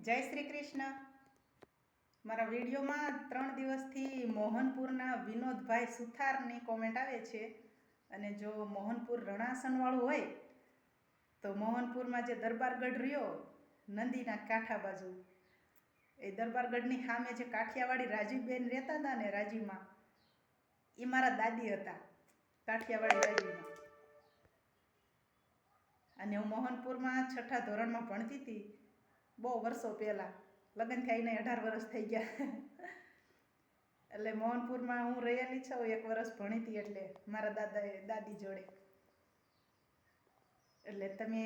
જય શ્રી કૃષ્ણ. મારા વિડીયોમાં 3 દિવસથી મોહનપુરના વિનોદભાઈ સુથારની કોમેન્ટ આવે છે. અને જો મોહનપુર રણાસણવાળું હોય તો મોહનપુરમાં જે દરબારગઢ રહ્યો નંદીના કાંઠા બાજુ, એ દરબારગઢની સામે જે કાઠિયાવાડી રાજીબેન રહેતા હતા ને, રાજીમાં, એ મારા દાદી હતા, કાઠિયાવાડી રાજીમાં. અને હું મોહનપુરમાં 6ઠા ધોરણમાં ભણતી હતી, બહુ વર્ષો પહેલાં. લગ્ન થઈને 18 વર્ષ થઈ ગયા. એટલે મોહનપુરમાં હું રહેલી છું, 1 વર્ષ ભણી હતી એટલે મારા દાદી જોડે. એટલે તમે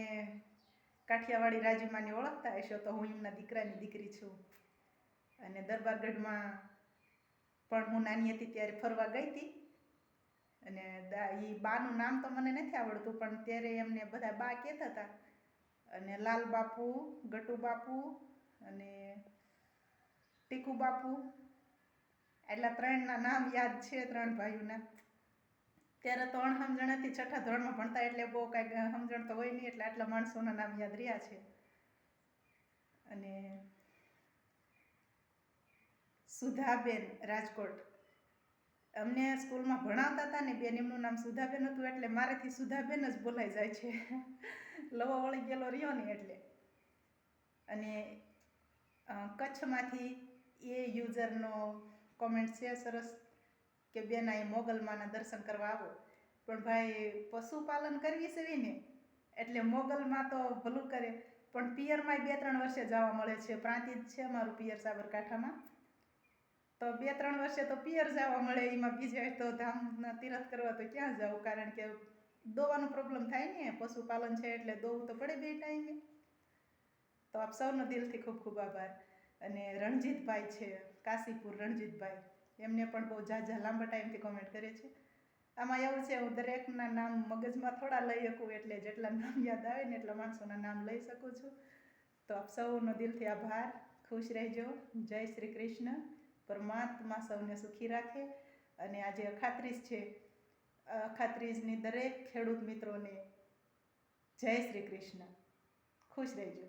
કાઠિયાવાડી રાજીમાને ઓળખતા હશો તો હું એમના દીકરાની દીકરી છું. અને દરબારગઢમાં પણ હું નાની હતી ત્યારે ફરવા ગઈ હતી. અને એ બાનું નામ તો મને નથી આવડતું, પણ ત્યારે એમને બધા બા કહેતા હતા. અને લાલ બાપુ, ગટુ બાપુ અને ટીકુ બાપુ, એટલા 3ના નામ યાદ છે, 3 ભાઈઓના. ત્યારે તો અણસમજણ હતી, 6ઠા ધોરણમાં ભણતા એટલે બહુ કાંઈ સમજણ તો હોય નહીં, એટલે આટલા માણસોના નામ યાદ રહ્યા છે. અને સુધાબેન રાજકોટ, અમને સ્કૂલમાં ભણાવતા હતા ને બેન, એમનું નામ સુધાબેન હતું, એટલે મારેથી સુધાબેન જ બોલાઈ જાય છે. લવો વળી ગયેલો રહ્યો ને એટલે. અને કચ્છમાંથી એ યુઝરનો કોમેન્ટ છે સરસ કે બેન, અહીં મોગલમાના દર્શન કરવા આવો. પણ ભાઈ, પશુપાલન કરવી છે ને એટલે મોગલમાં તો ભલું કરે, પણ પિયરમાં 2-3 વર્ષે જવા મળે છે. પ્રાંતિજ છે મારું પિયર સાબરકાંઠામાં, તો 2-3 વર્ષે તો પિયર જવા મળે. એમાં બીજે તો ધામના તીરથ કરવા તો ક્યાં જવું, કારણ કે દોવાનો પ્રોબ્લેમ થાય ને, પશુપાલન છે એટલે દોવું તો પડે 2 ટાઈમે. તો આપ સૌનો દિલથી ખૂબ ખૂબ આભાર. અને રણજીતભાઈ છે કાશીપુર, રણજીતભાઈ, એમને પણ બહુ ઝાઝા લાંબા ટાઈમથી કોમેન્ટ કરે છે. આમાં એવું છે, હું દરેકના નામ મગજમાં થોડા લઈ શકું, એટલે જેટલા નામ યાદ આવે ને એટલા માણસોના નામ લઈ શકું છું. તો આપ સૌનો દિલથી આભાર. ખુશ રહેજો. જય શ્રી કૃષ્ણ. પરમાત્મા સૌને સુખી રાખે. અને આજે અખાત્રીજ છે, અખાત્રીજની દરેક ખેડૂત મિત્રોને જય શ્રી કૃષ્ણ. ખુશ રહેજો.